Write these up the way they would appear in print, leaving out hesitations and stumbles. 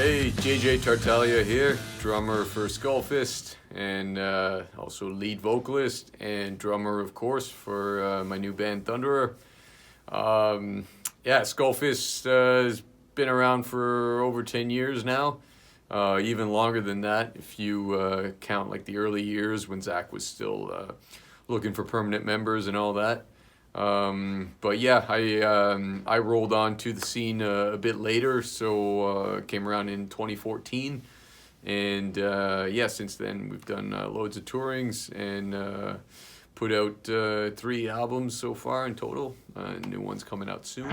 Hey, JJ Tartaglia here, drummer for Skullfist, and also lead vocalist and drummer, of course, for my new band Thunderer. Yeah, Skullfist has been around for over 10 years now, even longer than that if you count like the early years when Zach was still looking for permanent members and all that. But yeah, I rolled on to the scene a bit later, so came around in 2014, and yeah, since then we've done loads of tourings and put out 3 albums so far in total. New one's coming out soon.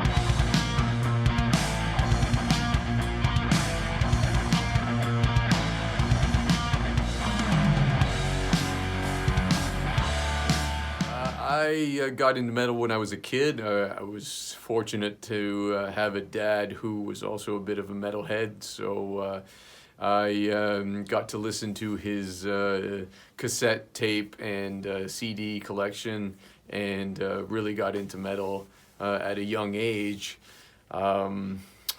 I got into metal when I was a kid. I was fortunate to have a dad who was also a bit of a metalhead, so I got to listen to his cassette tape and CD collection, and really got into metal at a young age.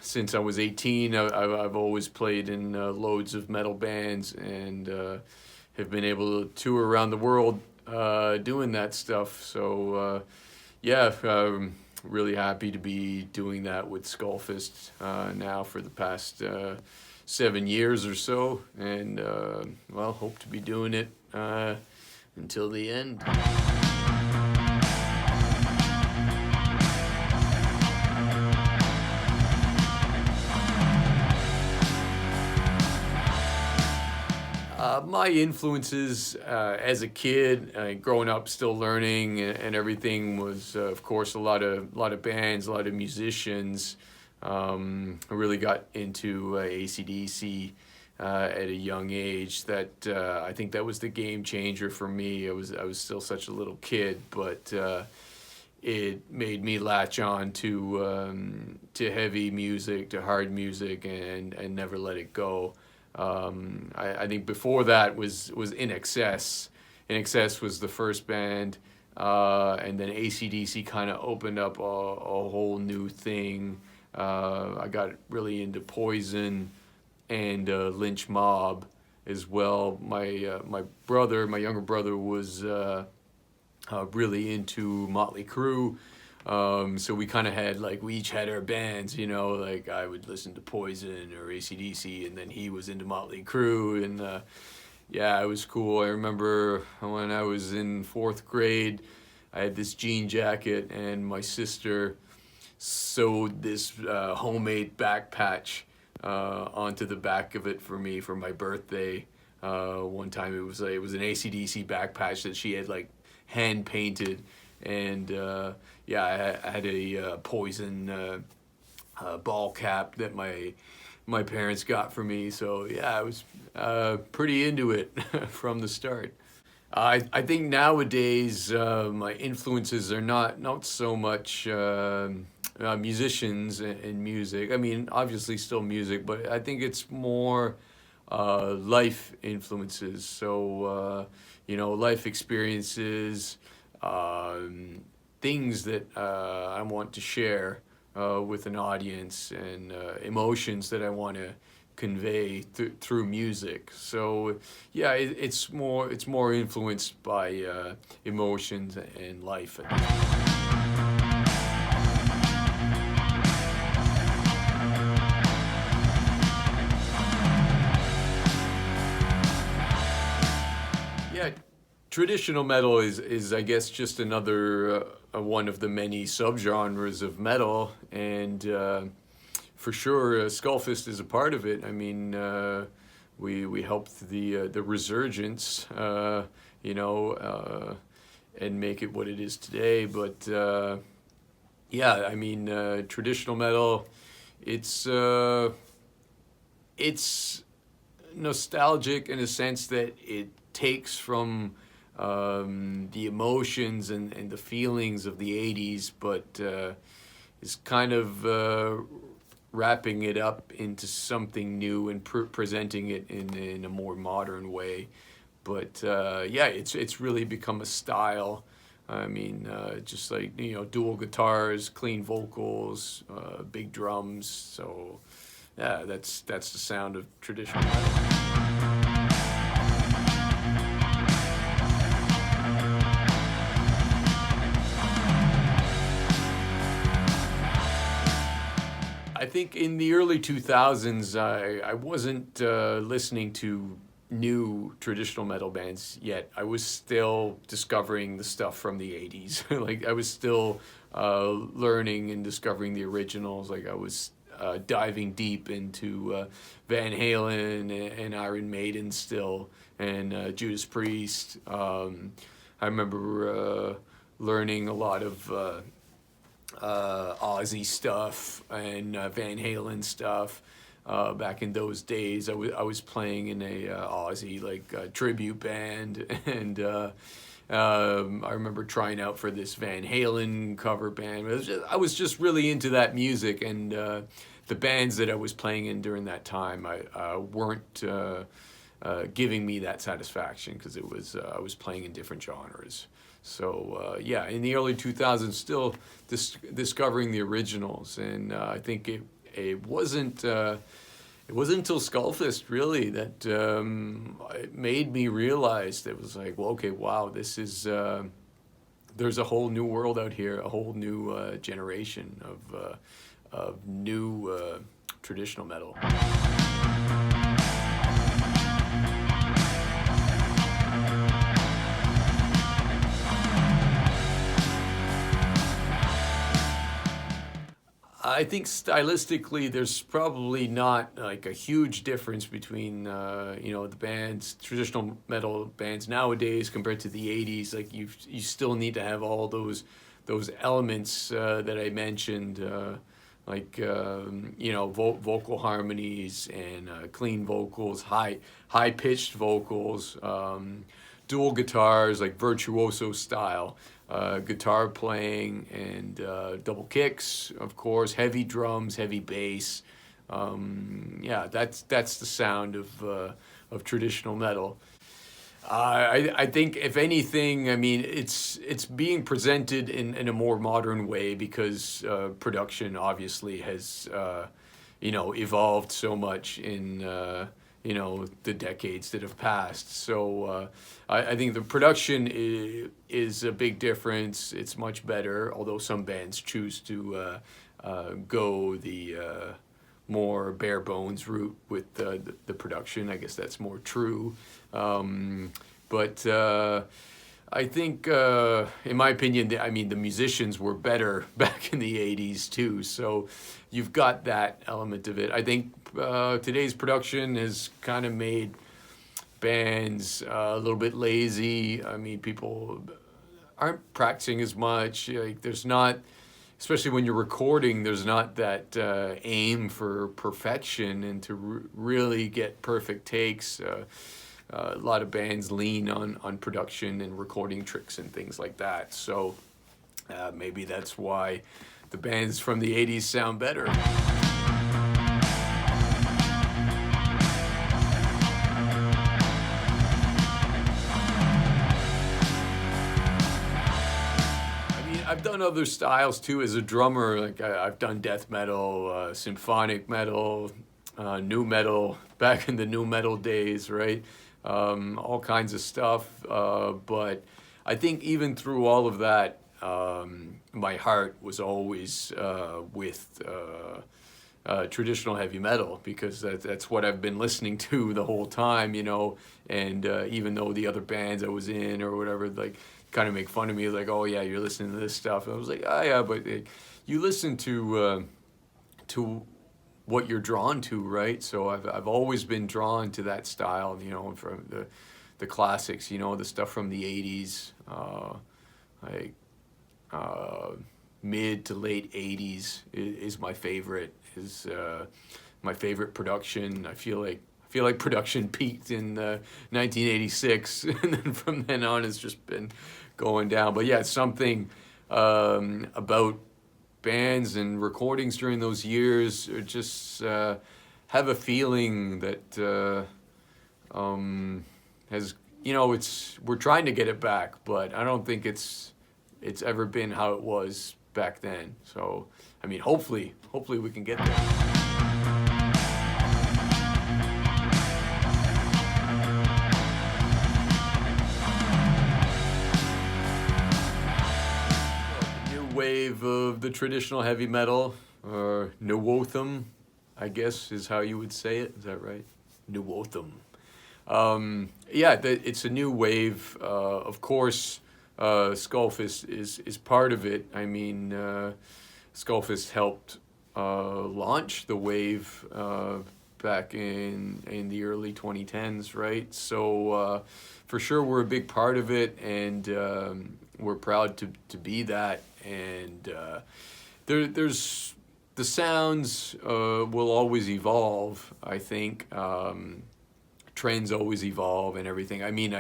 Since I was 18, I've always played in loads of metal bands and have been able to tour around the world doing that stuff. So yeah, really happy to be doing that with Skullfist now for the past 7 years or so, and well, hope to be doing it until the end. My influences as a kid, growing up, still learning and everything, was of course a lot of bands, a lot of musicians. I really got into AC/DC at a young age. That I think that was the game changer for me. I was still such a little kid, but it made me latch on to heavy music, to hard music, and never let it go. I think before that was In Excess. In Excess was the first band, and then AC/DC kind of opened up a whole new thing. I got really into Poison and Lynch Mob as well. My younger brother, was really into Motley Crue. So we kind of had, like, we each had our bands, you know, like I would listen to Poison or AC/DC, and then he was into Motley Crue, and yeah, it was cool. I remember when I was in 4th grade, I had this jean jacket, and my sister sewed this homemade back patch onto the back of it for me for my birthday. One time it was an AC/DC back patch that she had, like, hand painted, and yeah, I had a Poison ball cap that my parents got for me. So yeah, I was pretty into it from the start. I think nowadays my influences are not so much musicians and music. I mean, obviously still music, but I think it's more life influences. So you know, life experiences, things that I want to share with an audience, and emotions that I want to convey through music. So yeah, it's more influenced by emotions and life. Yeah, traditional metal is I guess just another one of the many subgenres of metal, and for sure Skullfist is a part of it. I mean, we helped the resurgence, you know, and make it what it is today. But yeah, I mean, traditional metal, it's nostalgic in a sense that it takes from the emotions and the feelings of the 80s, but is kind of wrapping it up into something new and presenting it in a more modern way. But yeah, it's really become a style. I mean, just like, you know, dual guitars, clean vocals, big drums. So yeah, that's the sound of traditional metal. I think in the early 2000s, I wasn't listening to new traditional metal bands yet. I was still discovering the stuff from the 80s. Like I was still learning and discovering the originals. Like I was diving deep into Van Halen and Iron Maiden still, and Judas Priest. I remember learning a lot of Ozzy stuff and Van Halen stuff. Back in those days, I was playing in a Ozzy like tribute band, and I remember trying out for this Van Halen cover band. I was just really into that music, and the bands that I was playing in during that time, I weren't giving me that satisfaction because it was I was playing in different genres. So yeah, in the early 2000s, still discovering the originals, and I think it wasn't until Skullfist really that it made me realize that it was like, well, okay, wow, this is there's a whole new world out here, a whole new generation of new traditional metal. I think stylistically, there's probably not like a huge difference between you know, the bands, traditional metal bands nowadays compared to the '80s. Like you still need to have all those elements that I mentioned, like you know, vocal harmonies and clean vocals, high pitched vocals, dual guitars, like virtuoso style. Guitar playing and double kicks, of course, heavy drums, heavy bass. Yeah, that's the sound of traditional metal. I think if anything, I mean, it's being presented in a more modern way because production obviously has you know, evolved so much in you know, the decades that have passed. So I think the production is a big difference. It's much better, although some bands choose to go the more bare bones route with the production. I guess that's more true. But I think, in my opinion, I mean, the musicians were better back in the '80s too. So you've got that element of it. I think today's production has kind of made bands a little bit lazy. I mean, people aren't practicing as much. Like, there's not, especially when you're recording, there's not that aim for perfection and to really get perfect takes. A lot of bands lean on production and recording tricks and things like that. So maybe that's why the bands from the '80s sound better. I've done other styles too as a drummer. Like I've done death metal, symphonic metal, nu metal, back in the nu metal days, right? All kinds of stuff. But I think even through all of that, my heart was always with traditional heavy metal, because that's what I've been listening to the whole time, you know. And even though the other bands I was in or whatever, like, kind of make fun of me, like, oh yeah, you're listening to this stuff. And I was like, oh yeah, but you listen to what you're drawn to, right? So I've always been drawn to that style, you know, from the classics, you know, the stuff from the '80s, like mid to late '80s is my favorite. Is my favorite production. I feel like production peaked in 1986, and then from then on it's just been going down. But yeah, something about bands and recordings during those years just have a feeling that has, you know, we're trying to get it back, but I don't think it's ever been how it was back then. So I mean, hopefully we can get there. wave of the traditional heavy metal, or NWOTHM, I guess is how you would say it. Is that right? NWOTHM. Yeah, it's a new wave. Of course, Skullfist is part of it. I mean, Skullfist helped launch the wave back in the early 2010s, right? So for sure, we're a big part of it, and we're proud to be that. And there's the sounds will always evolve, I think. Trends always evolve and everything. I mean,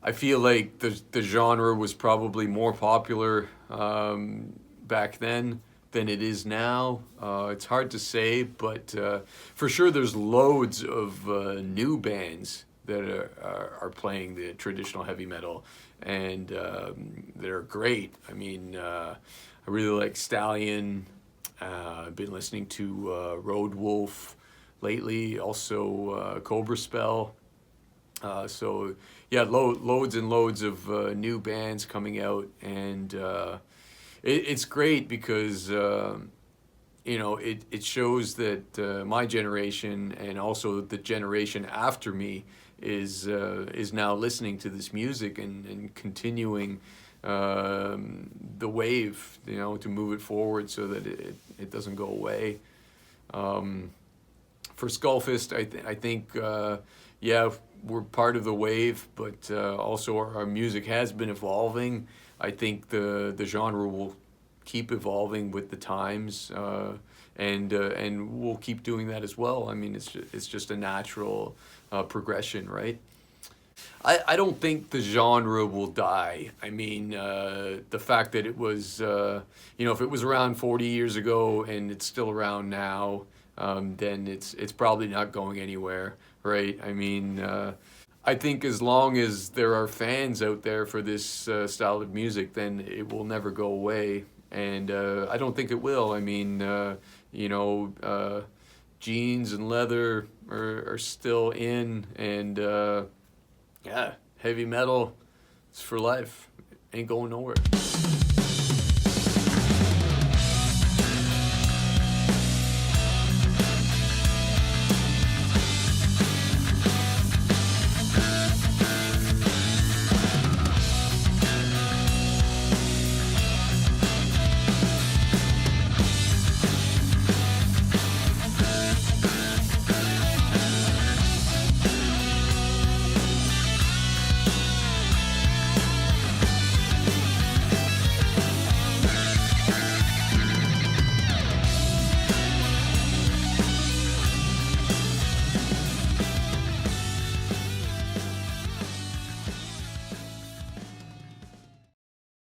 I feel like the genre was probably more popular back then than it is now. It's hard to say, but for sure there's loads of new bands that are playing the traditional heavy metal, and they're great. I mean, I really like Stallion. I've been listening to Road Wolf lately, also Cobra Spell. So yeah, loads and loads of new bands coming out, and it's great because you know, it shows that my generation and also the generation after me is now listening to this music and continuing the wave, you know, to move it forward so that it doesn't go away. For Skullfist, I think, yeah, we're part of the wave, but also our music has been evolving. I think the genre will keep evolving with the times, and we'll keep doing that as well. I mean, it's just a natural progression, right? I don't think the genre will die. I mean, the fact that it was, you know, if it was around 40 years ago and it's still around now, then it's probably not going anywhere, right? I mean, I think as long as there are fans out there for this style of music, then it will never go away. And I don't think it will. I mean, you know, jeans and leather are still in, and yeah, heavy metal is for life. Ain't going nowhere.